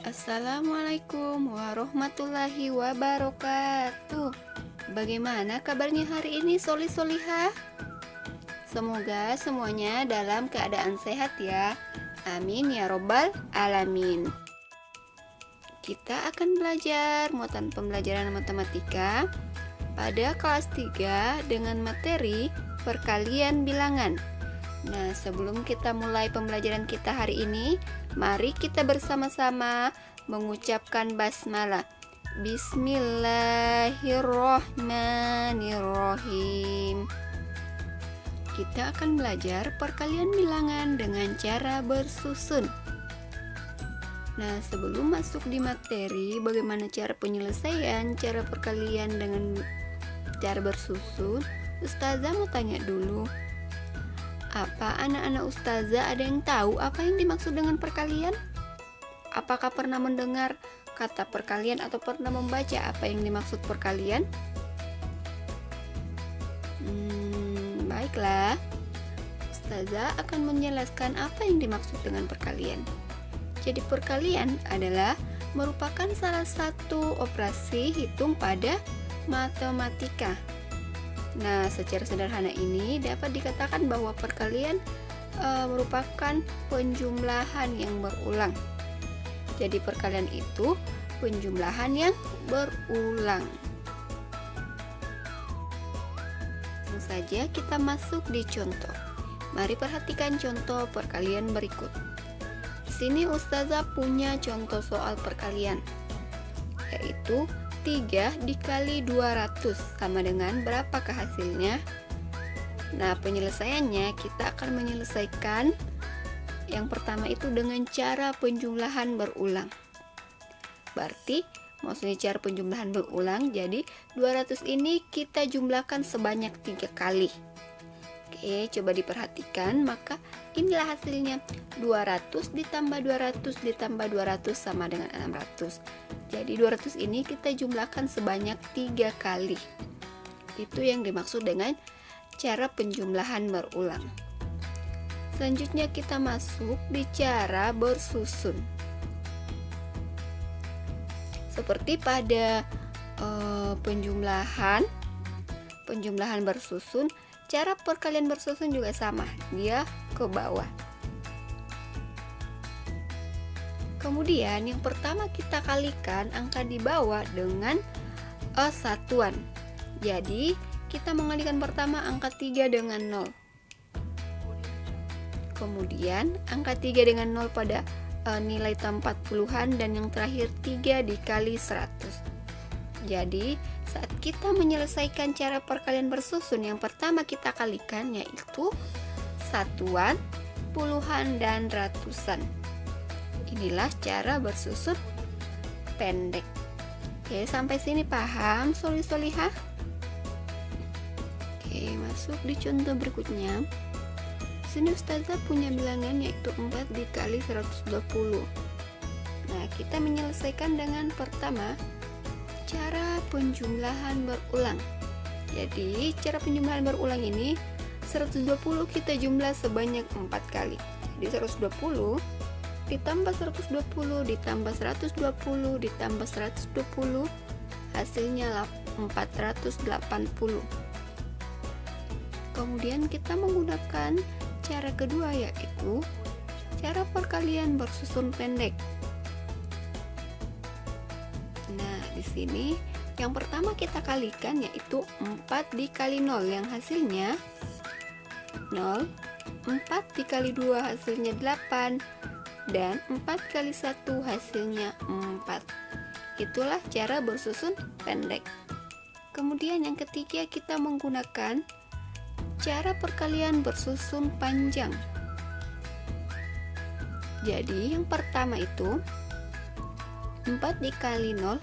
Assalamualaikum warahmatullahi wabarakatuh. Bagaimana kabarnya hari ini, Solihah? Semoga semuanya dalam keadaan sehat ya. Amin ya robbal alamin. Kita akan belajar muatan pembelajaran matematika pada kelas 3 dengan materi perkalian bilangan. Nah, sebelum kita mulai pembelajaran kita hari ini, mari kita bersama-sama mengucapkan basmalah. Bismillahirrohmanirrohim. Kita akan belajar perkalian bilangan dengan cara bersusun. Nah, sebelum masuk di materi bagaimana cara penyelesaian cara perkalian dengan cara bersusun, Ustazah mau tanya dulu. Apa anak-anak Ustazah ada yang tahu apa yang dimaksud dengan perkalian? Apakah pernah mendengar kata perkalian atau pernah membaca apa yang dimaksud perkalian? Baiklah, Ustazah akan menjelaskan apa yang dimaksud dengan perkalian. Jadi perkalian adalah merupakan salah satu operasi hitung pada matematika. Nah, secara sederhana ini dapat dikatakan bahwa perkalian merupakan penjumlahan yang berulang. Jadi perkalian itu penjumlahan yang berulang. Langsung saja kita masuk di contoh. Mari perhatikan contoh perkalian berikut. Di sini Ustazah punya contoh soal perkalian, yaitu 3 dikali 200 sama dengan berapakah hasilnya? Nah, penyelesaiannya kita akan menyelesaikan yang pertama itu dengan cara penjumlahan berulang. Berarti maksudnya cara penjumlahan berulang, jadi 200 ini kita jumlahkan sebanyak 3 kali. Oke, coba diperhatikan, maka inilah hasilnya. 200 ditambah 200 ditambah 200 sama dengan 600. Jadi 200 ini kita jumlahkan sebanyak 3 kali. Itu yang dimaksud dengan cara penjumlahan berulang. Selanjutnya kita masuk di cara bersusun. Seperti pada penjumlahan bersusun, cara perkalian bersusun juga sama, dia ke bawah. Kemudian yang pertama kita kalikan angka di bawah dengan satuan. Jadi kita mengalikan pertama angka 3 dengan 0. Kemudian angka 3 dengan 0 pada nilai 40-an dan yang terakhir 3 dikali 100. Jadi saat kita menyelesaikan cara perkalian bersusun, yang pertama kita kalikan yaitu satuan, puluhan, dan ratusan. Inilah cara bersusun pendek. Oke, sampai sini paham, Solihah? Oke, masuk di contoh berikutnya. Sini Ustazah punya bilangan yaitu 4 dikali 120. Nah, kita menyelesaikan dengan pertama cara penjumlahan berulang. Jadi cara penjumlahan berulang ini 120 kita jumlah sebanyak 4 kali. Jadi 120 ditambah 120 ditambah 120 ditambah 120 hasilnya 480. Kemudian kita menggunakan cara kedua yaitu cara perkalian bersusun pendek. Nah, di sini yang pertama kita kalikan yaitu 4 dikali 0 yang hasilnya 0, 4 dikali 2 hasilnya 8, dan 4 kali 1 hasilnya 4. Itulah cara bersusun pendek. Kemudian yang ketiga kita menggunakan cara perkalian bersusun panjang. Jadi yang pertama itu 4 dikali 0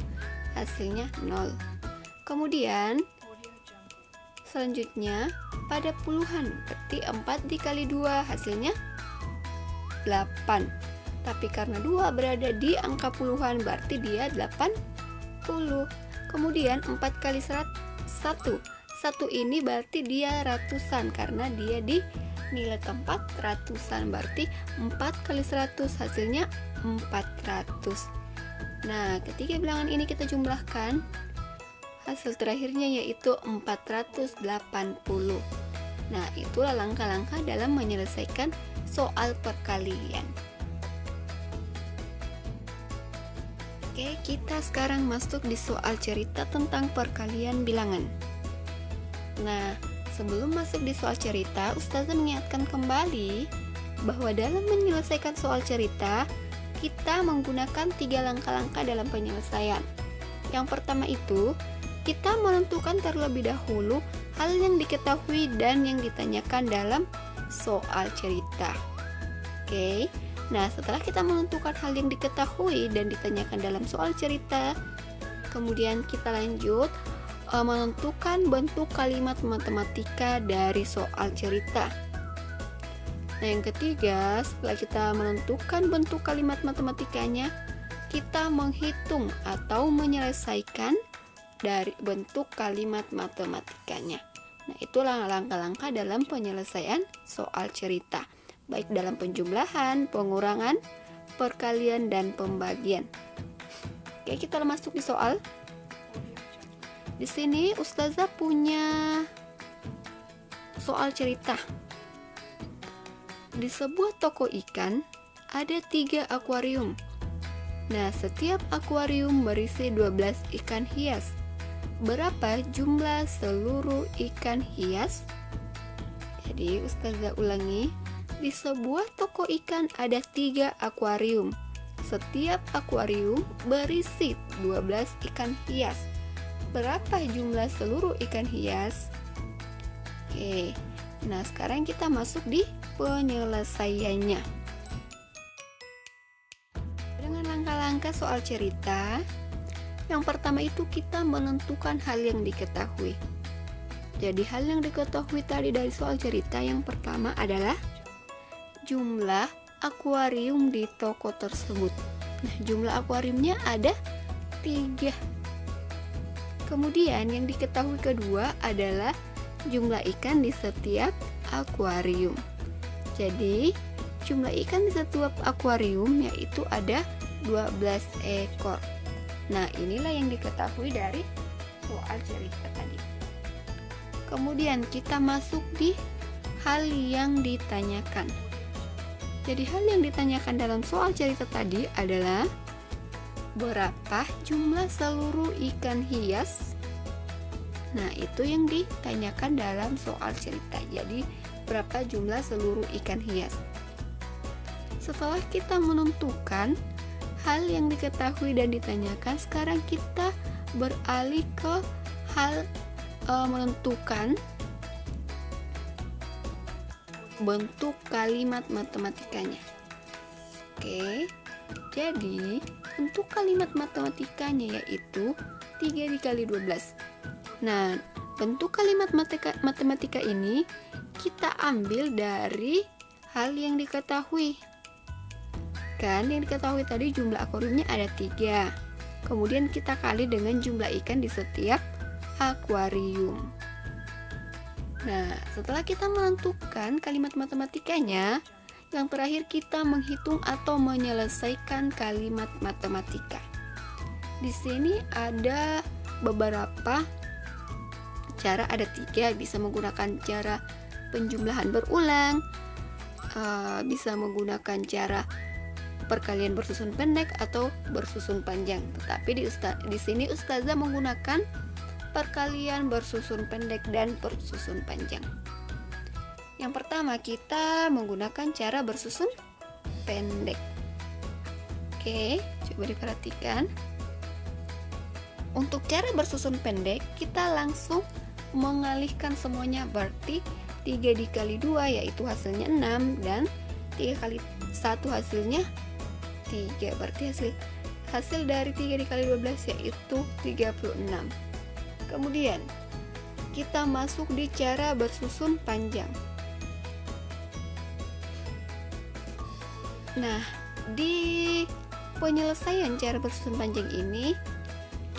hasilnya 0. Kemudian selanjutnya pada puluhan, berarti 4 dikali 2 hasilnya 8. Tapi karena 2 berada di angka puluhan, berarti dia 80. Kemudian 4 kali 1 ini berarti dia ratusan karena dia di nilai tempat ratusan, berarti 4 kali 100 hasilnya 400. Nah, ketiga bilangan ini kita jumlahkan, hasil terakhirnya yaitu 480. Nah, itulah langkah-langkah dalam menyelesaikan soal perkalian. Oke, kita sekarang masuk di soal cerita tentang perkalian bilangan. Nah, sebelum masuk di soal cerita, Ustazah mengingatkan kembali bahwa dalam menyelesaikan soal cerita, kita menggunakan 3 langkah-langkah dalam penyelesaian. Yang pertama itu, kita menentukan terlebih dahulu hal yang diketahui dan yang ditanyakan dalam soal cerita. Oke, nah setelah kita menentukan hal yang diketahui dan ditanyakan dalam soal cerita, kemudian kita lanjut menentukan bentuk kalimat matematika dari soal cerita. Nah, yang ketiga, setelah kita menentukan bentuk kalimat matematikanya, kita menghitung atau menyelesaikan dari bentuk kalimat matematikanya. Nah, itulah langkah-langkah dalam penyelesaian soal cerita, baik dalam penjumlahan, pengurangan, perkalian, dan pembagian. Oke, kita masuk di soal. Di sini Ustazah punya soal cerita. Di sebuah toko ikan ada 3 akuarium. Nah, setiap akuarium berisi 12 ikan hias. Berapa jumlah seluruh ikan hias? Jadi Ustazah ulangi, di sebuah toko ikan ada 3 akuarium. Setiap akuarium berisi 12 ikan hias. Berapa jumlah seluruh ikan hias? Oke, nah sekarang kita masuk di penyelesaiannya. Dengan langkah-langkah soal cerita, yang pertama itu kita menentukan hal yang diketahui. Jadi hal yang diketahui tadi dari soal cerita yang pertama adalah jumlah akuarium di toko tersebut. Nah, jumlah akuariumnya ada 3. Kemudian yang diketahui kedua adalah jumlah ikan di setiap akuarium. Jadi jumlah ikan di setiap akuarium yaitu ada 12 ekor. Nah, inilah yang diketahui dari soal cerita tadi. Kemudian kita masuk di hal yang ditanyakan. Jadi hal yang ditanyakan dalam soal cerita tadi adalah berapa jumlah seluruh ikan hias. Nah, itu yang ditanyakan dalam soal cerita. Jadi berapa jumlah seluruh ikan hias. Setelah kita menentukan hal yang diketahui dan ditanyakan, sekarang kita beralih ke hal menentukan bentuk kalimat matematikanya. Oke, jadi bentuk kalimat matematikanya yaitu 3 dikali 12. Nah, bentuk kalimat matematika ini kita ambil dari hal yang diketahui. Kan yang diketahui tadi jumlah akuariumnya ada 3. Kemudian kita kali dengan jumlah ikan di setiap akuarium. Nah, setelah kita menentukan kalimat matematikanya, yang terakhir kita menghitung atau menyelesaikan kalimat matematika. Di sini ada beberapa cara, ada 3. Bisa menggunakan cara penjumlahan berulang, bisa menggunakan cara perkalian bersusun pendek atau bersusun panjang. Tetapi di sini Ustazah menggunakan perkalian bersusun pendek dan bersusun panjang. Yang pertama kita menggunakan cara bersusun pendek. Oke, coba diperhatikan. Untuk cara bersusun pendek, kita langsung mengalihkan semuanya, berarti 3 dikali 2 yaitu hasilnya 6 dan 3 kali 1 hasilnya 3. Berarti hasil dari 3 dikali 12 yaitu 36. Kemudian kita masuk di cara bersusun panjang. Nah, di penyelesaian cara bersusun panjang ini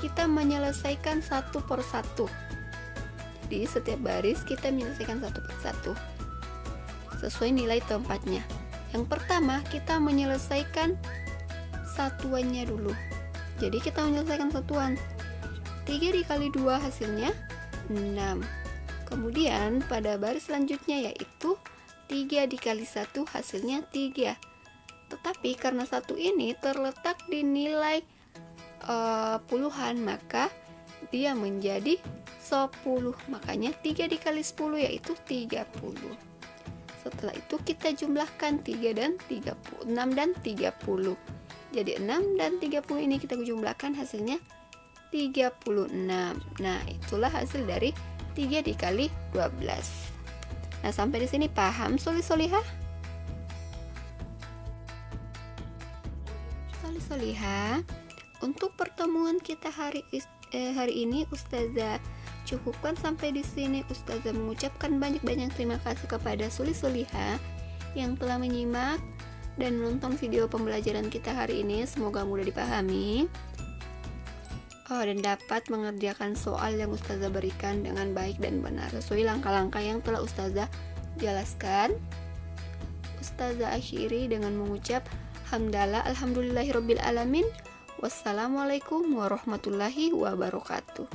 kita menyelesaikan satu per satu. Di setiap baris kita menyelesaikan satu per satu sesuai nilai tempatnya. Yang pertama kita menyelesaikan satuannya dulu. Jadi kita menyelesaikan satuan. 3 dikali 2 hasilnya 6. Kemudian pada baris selanjutnya yaitu 3 dikali 1 hasilnya 3. Tetapi karena 1 ini terletak di nilai puluhan, maka dia menjadi 10. Makanya 3 dikali 10 yaitu 30. Setelah itu kita jumlahkan 6 dan 30. Jadi 6 dan 30 ini kita jumlahkan hasilnya 36. Nah, itulah hasil dari 3 dikali 12. Nah, sampai di sini paham Soli-Solihah? Soli-Solihah, untuk pertemuan kita hari ini Ustazah cukupkan sampai di sini. Ustazah mengucapkan banyak-banyak terima kasih kepada Soli-Solihah yang telah menyimak dan menonton video pembelajaran kita hari ini. Semoga mudah dipahami dan dapat mengerjakan soal yang Ustazah berikan dengan baik dan benar sesuai langkah-langkah yang telah Ustazah jelaskan. Ustazah akhiri dengan mengucap hamdalah alhamdulillahirabbil alamin. Wassalamualaikum warahmatullahi wabarakatuh.